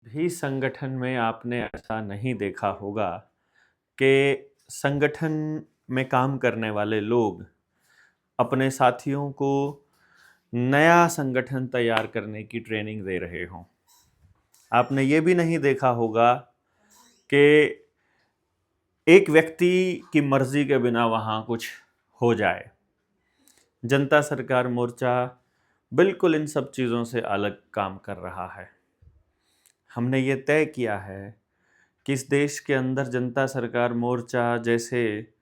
भी संगठन में आपने ऐसा नहीं देखा होगा कि संगठन में काम करने वाले लोग अपने साथियों को नया संगठन तैयार करने की ट्रेनिंग दे रहे हों। आपने ये भी नहीं देखा होगा कि एक व्यक्ति की मर्जी के बिना वहाँ कुछ हो जाए। जनता सरकार मोर्चा बिल्कुल इन सब चीज़ों से अलग काम कर रहा है। हमने ये तय किया है कि इस देश के अंदर जनता सरकार मोर्चा जैसे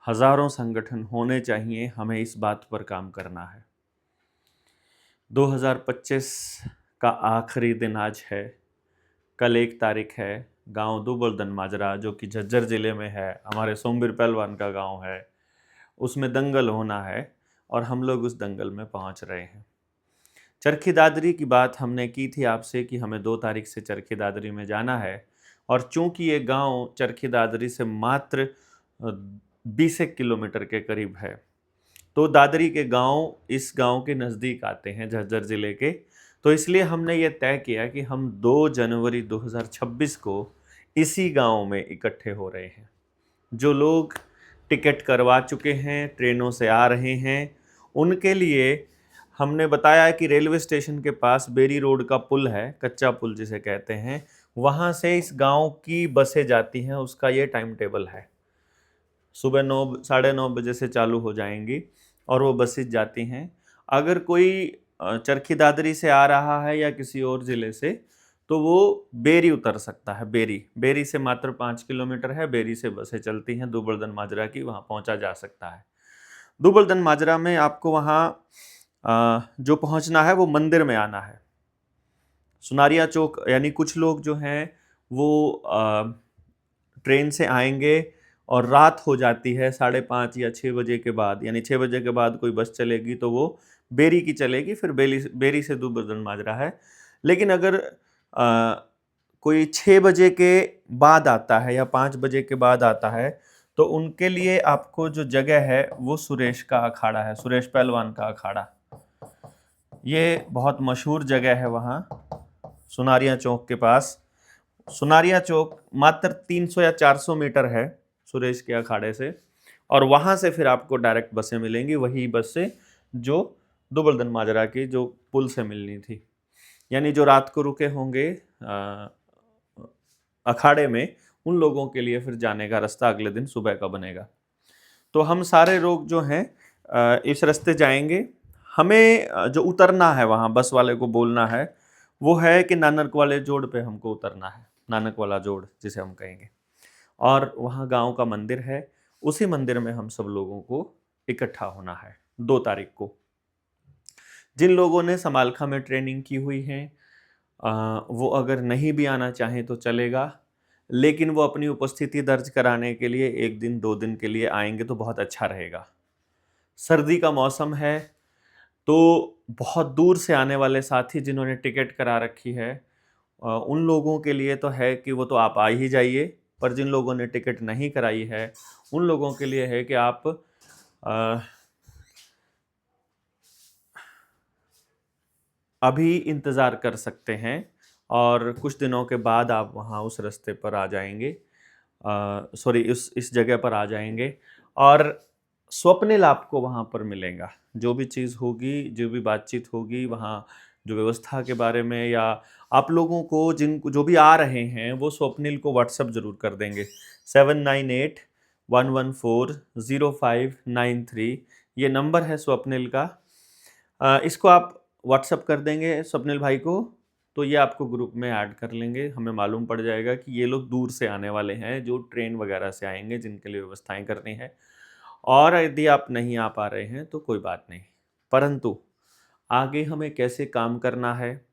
हजारों संगठन होने चाहिए, हमें इस बात पर काम करना है। 2025 का आखिरी दिन आज है। कल 1 तारीख है। गांव दुबलदन माजरा जो कि झज्जर ज़िले में है, हमारे सोमवीर पहलवान का गांव है, उसमें दंगल होना है और हम लोग उस दंगल में पहुंच रहे हैं। चरखी दादरी की बात हमने की थी आपसे कि हमें 2 तारीख से चरखी दादरी में जाना है, और चूंकि ये गांव चरखी दादरी से मात्र 20 किलोमीटर के करीब है, तो दादरी के गांव इस गांव के नज़दीक आते हैं झज्जर ज़िले के। तो इसलिए हमने ये तय किया कि हम 2 जनवरी 2026 को इसी गांव में इकट्ठे हो रहे हैं। जो लोग टिकट करवा चुके हैं, ट्रेनों से आ रहे हैं, उनके लिए हमने बताया कि रेलवे स्टेशन के पास बेरी रोड का पुल है, कच्चा पुल जिसे कहते हैं, वहाँ से इस गांव की बसें जाती हैं। उसका ये टाइम टेबल है, सुबह 9 साढ़े 9 बजे से चालू हो जाएंगी और वो बसें जाती हैं। अगर कोई चरखी दादरी से आ रहा है या किसी और ज़िले से, तो वो बेरी उतर सकता है। बेरी से मात्र 5 किलोमीटर है। बेरी से बसें चलती हैं दुबलदन माजरा की, वहाँ पहुँचा जा सकता है। दुबलदन माजरा में आपको वहाँ जो पहुँचना है वो मंदिर में आना है। सुनारिया चौक, यानी कुछ लोग जो हैं वो ट्रेन से आएंगे और रात हो जाती है 5:30 या 6 बजे के बाद, यानी 6 बजे के बाद कोई बस चलेगी तो वो बेरी की चलेगी, फिर बेरी से दुबलदन माजरा है। लेकिन अगर कोई 6 बजे के बाद आता है या 5 बजे के बाद आता है, तो उनके लिए आपको जो जगह है वो सुरेश का अखाड़ा है, सुरेश पहलवान का अखाड़ा। ये बहुत मशहूर जगह है वहाँ सुनारिया चौक के पास। सुनारिया चौक मात्र 300 या 400 मीटर है सुरेश के अखाड़े से, और वहाँ से फिर आपको डायरेक्ट बसें मिलेंगी, वही बस से जो दुबलदन माजरा की जो पुल से मिलनी थी। यानी जो रात को रुके होंगे अखाड़े में, उन लोगों के लिए फिर जाने का रास्ता अगले दिन सुबह का बनेगा। तो हम सारे लोग जो हैं इस रास्ते जाएंगे। हमें जो उतरना है वहाँ, बस वाले को बोलना है वो है कि नानक वाले जोड़ पे हमको उतरना है, नानक वाला जोड़ जिसे हम कहेंगे। और वहाँ गांव का मंदिर है, उसी मंदिर में हम सब लोगों को इकट्ठा होना है 2 तारीख को। जिन लोगों ने समालखा में ट्रेनिंग की हुई है वो अगर नहीं भी आना चाहें तो चलेगा, लेकिन वो अपनी उपस्थिति दर्ज कराने के लिए 1 दिन 2 दिन के लिए आएंगे तो बहुत अच्छा रहेगा। सर्दी का मौसम है, तो बहुत दूर से आने वाले साथी जिन्होंने टिकट करा रखी है उन लोगों के लिए तो है कि वो तो आप आ ही जाइए, पर जिन लोगों ने टिकट नहीं कराई है उन लोगों के लिए है कि आप अभी इंतज़ार कर सकते हैं और कुछ दिनों के बाद आप वहाँ उस रास्ते पर आ जाएंगे, सॉरी इस जगह पर आ जाएंगे, और स्वप्निल आपको वहाँ पर मिलेगा। जो भी चीज़ होगी, जो भी बातचीत होगी वहाँ, जो व्यवस्था के बारे में, या आप लोगों को जिनको जो भी आ रहे हैं वो स्वप्निल को व्हाट्सअप ज़रूर कर देंगे। 7981140593 ये नंबर है स्वप्निल का। इसको आप व्हाट्सअप कर देंगे स्वप्निल भाई को, तो ये आपको ग्रुप में ऐड कर लेंगे। हमें मालूम पड़ जाएगा कि ये लोग दूर से आने वाले हैं, जो ट्रेन वगैरह से आएंगे, जिनके लिए व्यवस्थाएं करनी है। और यदि आप नहीं आ पा रहे हैं तो कोई बात नहीं, परंतु आगे हमें कैसे काम करना है,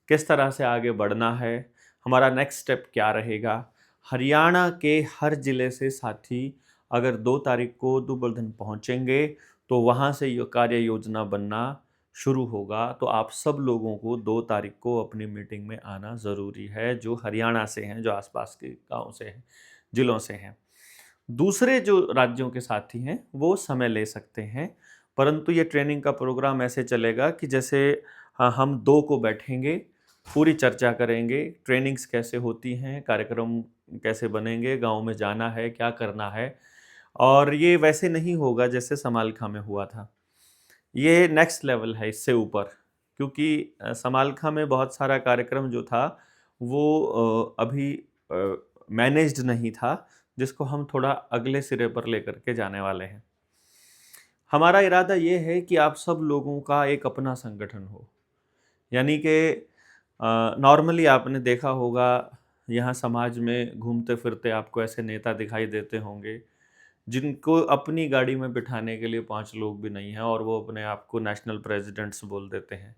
किस तरह से आगे बढ़ना है, हमारा नेक्स्ट स्टेप क्या रहेगा, हरियाणा के हर ज़िले से साथी अगर 2 तारीख को दुबलदन पहुंचेंगे तो वहां से ये कार्य योजना बनना शुरू होगा। तो आप सब लोगों को 2 तारीख को अपनी मीटिंग में आना ज़रूरी है, जो हरियाणा से हैं, जो आसपास के गाँव से हैं, ज़िलों से हैं। दूसरे जो राज्यों के साथी हैं वो समय ले सकते हैं, परंतु ये ट्रेनिंग का प्रोग्राम ऐसे चलेगा कि जैसे हम 2 को बैठेंगे, पूरी चर्चा करेंगे, ट्रेनिंग्स कैसे होती हैं, कार्यक्रम कैसे बनेंगे, गाँव में जाना है, क्या करना है। और ये वैसे नहीं होगा जैसे समालखा में हुआ था। ये नेक्स्ट लेवल है इससे ऊपर, क्योंकि समालखा में बहुत सारा कार्यक्रम जो था वो अभी मैनेज्ड नहीं था, जिसको हम थोड़ा अगले सिरे पर लेकर के जाने वाले हैं। हमारा इरादा ये है कि आप सब लोगों का एक अपना संगठन हो, यानी कि नॉर्मली आपने देखा होगा यहाँ समाज में घूमते फिरते आपको ऐसे नेता दिखाई देते होंगे जिनको अपनी गाड़ी में बिठाने के लिए 5 लोग भी नहीं हैं और वो अपने आप को नेशनल प्रेसिडेंट्स बोल देते हैं।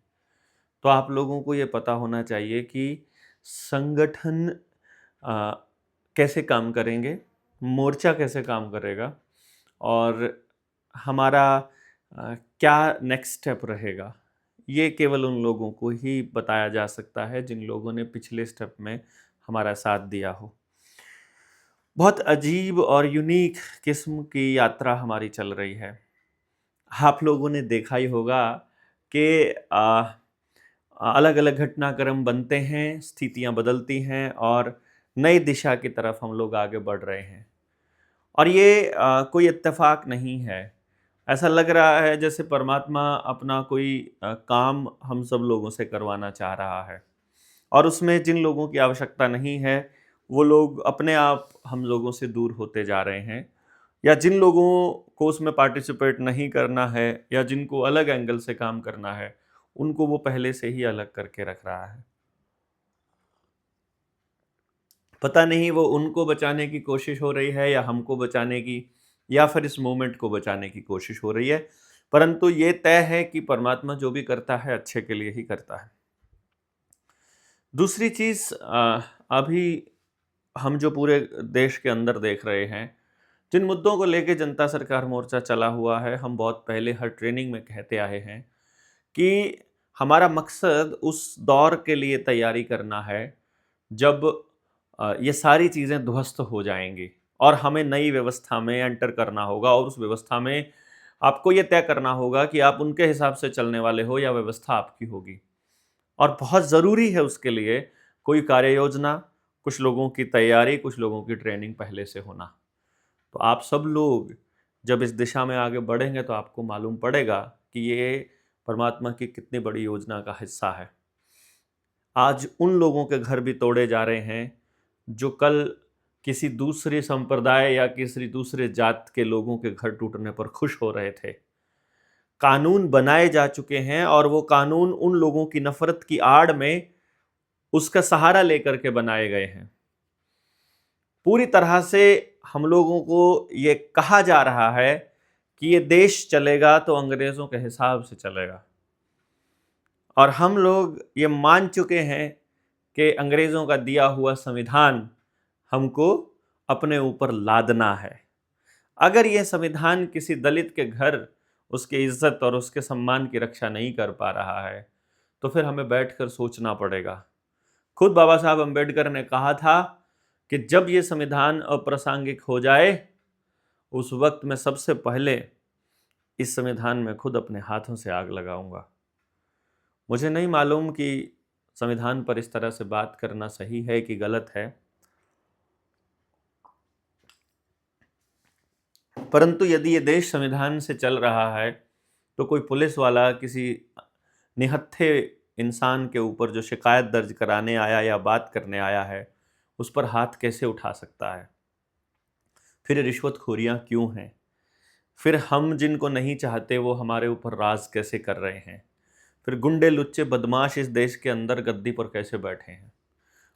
तो आप लोगों को ये पता होना चाहिए कि संगठन अ, कैसे काम करेंगे, मोर्चा कैसे काम करेगा और हमारा क्या नेक्स्ट स्टेप रहेगा। ये केवल उन लोगों को ही बताया जा सकता है जिन लोगों ने पिछले स्टेप में हमारा साथ दिया हो। बहुत अजीब और यूनिक किस्म की यात्रा हमारी चल रही है। आप लोगों ने देखा ही होगा कि अलग-अलग घटनाक्रम बनते हैं, स्थितियाँ बदलती हैं और नई दिशा की तरफ हम लोग आगे बढ़ रहे हैं। और ये कोई इत्तेफ़ाक नहीं है। ऐसा लग रहा है जैसे परमात्मा अपना कोई काम हम सब लोगों से करवाना चाह रहा है और उसमें जिन लोगों की आवश्यकता नहीं है, वो लोग अपने आप हम लोगों से दूर होते जा रहे हैं, या जिन लोगों को उसमें पार्टिसिपेट नहीं करना है या जिनको अलग एंगल से काम करना है, उनको वो पहले से ही अलग करके रख रहा है। पता नहीं वो उनको बचाने की कोशिश हो रही है या हमको बचाने की, या फिर इस मूवमेंट को बचाने की कोशिश हो रही है। परंतु ये तय है कि परमात्मा जो भी करता है अच्छे के लिए ही करता है। दूसरी चीज़, अभी हम जो पूरे देश के अंदर देख रहे हैं, जिन मुद्दों को लेके जनता सरकार मोर्चा चला हुआ है, हम बहुत पहले हर ट्रेनिंग में कहते आए हैं कि हमारा मकसद उस दौर के लिए तैयारी करना है जब ये सारी चीज़ें ध्वस्त हो जाएँगी और हमें नई व्यवस्था में एंटर करना होगा और उस व्यवस्था में आपको ये तय करना होगा कि आप उनके हिसाब से चलने वाले हो या व्यवस्था आपकी होगी। और बहुत ज़रूरी है उसके लिए कोई कार्य योजना, कुछ लोगों की तैयारी, कुछ लोगों की ट्रेनिंग पहले से होना। तो आप सब लोग जब इस दिशा में आगे बढ़ेंगे तो आपको मालूम पड़ेगा कि ये परमात्मा की कितनी बड़ी योजना का हिस्सा है। आज उन लोगों के घर भी तोड़े जा रहे हैं जो कल किसी दूसरे संप्रदाय या किसी दूसरे जात के लोगों के घर टूटने पर खुश हो रहे थे। कानून बनाए जा चुके हैं और वो कानून उन लोगों की नफ़रत की आड़ में उसका सहारा लेकर के बनाए गए हैं। पूरी तरह से हम लोगों को ये कहा जा रहा है कि ये देश चलेगा तो अंग्रेज़ों के हिसाब से चलेगा, और हम लोग ये मान चुके हैं कि अंग्रेज़ों का दिया हुआ संविधान हमको अपने ऊपर लादना है। अगर ये संविधान किसी दलित के घर उसकी इज्जत और उसके सम्मान की रक्षा नहीं कर पा रहा है, तो फिर हमें बैठकर सोचना पड़ेगा। खुद बाबा साहब अम्बेडकर ने कहा था कि जब ये संविधान अप्रासंगिक हो जाए, उस वक्त मैं सबसे पहले इस संविधान में खुद अपने हाथों से आग लगाऊंगा। मुझे नहीं मालूम कि संविधान पर इस तरह से बात करना सही है कि गलत है, परंतु यदि ये देश संविधान से चल रहा है तो कोई पुलिस वाला किसी निहत्थे इंसान के ऊपर जो शिकायत दर्ज कराने आया या बात करने आया है, उस पर हाथ कैसे उठा सकता है? फिर रिश्वतखोरियां क्यों हैं? फिर हम जिनको नहीं चाहते वो हमारे ऊपर राज कैसे कर रहे हैं? फिर गुंडे लुच्चे बदमाश इस देश के अंदर गद्दी पर कैसे बैठे हैं?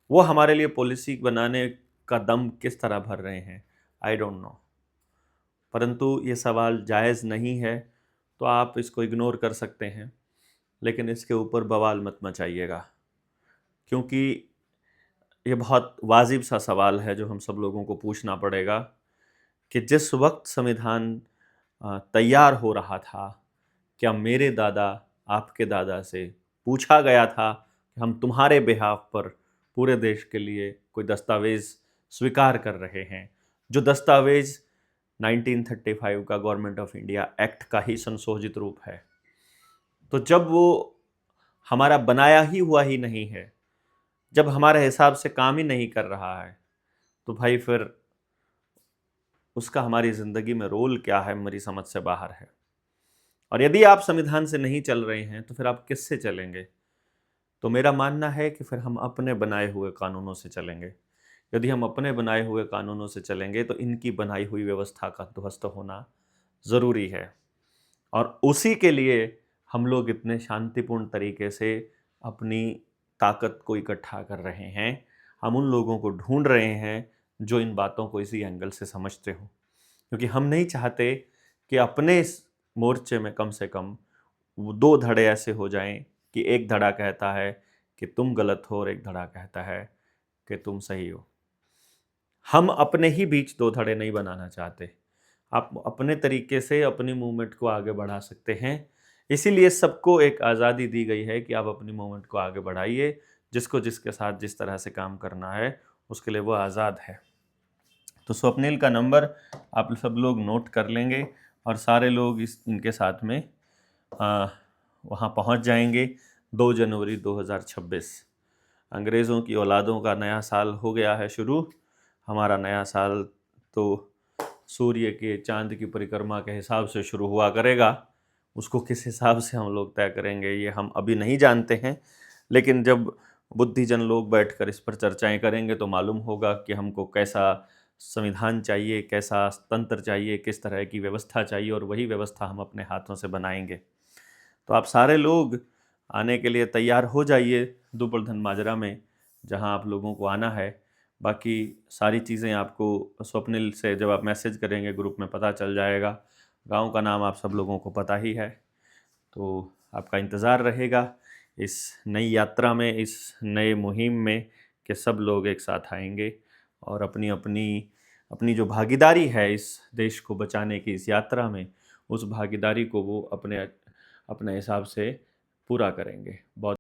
वो हमारे लिए पॉलिसी बनाने का दम किस तरह भर रहे हैं? I don't know. परंतु ये सवाल जायज़ नहीं है, तो आप इसको इग्नोर कर सकते हैं, लेकिन इसके ऊपर बवाल मत मचाइएगा, क्योंकि ये बहुत वाजिब सा सवाल है जो हम सब लोगों को पूछना पड़ेगा कि जिस वक्त संविधान तैयार हो रहा था, क्या मेरे दादा, आपके दादा से पूछा गया था कि हम तुम्हारे बिहाफ पर पूरे देश के लिए कोई दस्तावेज़ स्वीकार कर रहे हैं, जो दस्तावेज़ 1935 का गवर्नमेंट ऑफ इंडिया एक्ट का ही संशोधित रूप है। तो जब वो हमारा बनाया ही हुआ ही नहीं है, जब हमारे हिसाब से काम ही नहीं कर रहा है तो भाई फिर उसका हमारी ज़िंदगी में रोल क्या है, मेरी समझ से बाहर है। और यदि आप संविधान से नहीं चल रहे हैं तो फिर आप किससे चलेंगे? तो मेरा मानना है कि फिर हम अपने बनाए हुए कानूनों से चलेंगे। यदि हम अपने बनाए हुए कानूनों से चलेंगे तो इनकी बनाई हुई व्यवस्था का ध्वस्त होना ज़रूरी है। और उसी के लिए हम लोग इतने शांतिपूर्ण तरीके से अपनी ताकत को इकट्ठा कर रहे हैं। हम उन लोगों को ढूंढ रहे हैं जो इन बातों को इसी एंगल से समझते हो, क्योंकि हम नहीं चाहते कि अपने इस मोर्चे में कम से कम वो 2 धड़े ऐसे हो जाएं कि एक धड़ा कहता है कि तुम गलत हो और एक धड़ा कहता है कि तुम सही हो। हम अपने ही बीच 2 धड़े नहीं बनाना चाहते। आप अपने तरीके से अपनी मूवमेंट को आगे बढ़ा सकते हैं। इसीलिए सबको एक आज़ादी दी गई है कि आप अपनी मूवमेंट को आगे बढ़ाइए। जिसको जिसके साथ जिस तरह से काम करना है उसके लिए वो आज़ाद है। तो स्वप्निल का नंबर आप सब लोग नोट कर लेंगे और सारे लोग इनके साथ में वहाँ पहुँच जाएंगे 2 जनवरी 2026। अंग्रेज़ों की औलादों का नया साल हो गया है शुरू। हमारा नया साल तो सूर्य के चांद की परिक्रमा के हिसाब से शुरू हुआ करेगा। उसको किस हिसाब से हम लोग तय करेंगे ये हम अभी नहीं जानते हैं, लेकिन जब बुद्धिजन लोग बैठकर इस पर चर्चाएं करेंगे तो मालूम होगा कि हमको कैसा संविधान चाहिए, कैसा तंत्र चाहिए, किस तरह की व्यवस्था चाहिए, और वही व्यवस्था हम अपने हाथों से बनाएंगे। तो आप सारे लोग आने के लिए तैयार हो जाइए दुबलधन माजरा में, जहां आप लोगों को आना है। बाकी सारी चीज़ें आपको स्वप्निल से जब आप मैसेज करेंगे ग्रुप में पता चल जाएगा। गांव का नाम आप सब लोगों को पता ही है, तो आपका इंतज़ार रहेगा इस नई यात्रा में, इस नए मुहिम में कि सब लोग एक साथ आएंगे और अपनी अपनी अपनी जो भागीदारी है इस देश को बचाने की इस यात्रा में, उस भागीदारी को वो अपने अपने हिसाब से पूरा करेंगे। बहुत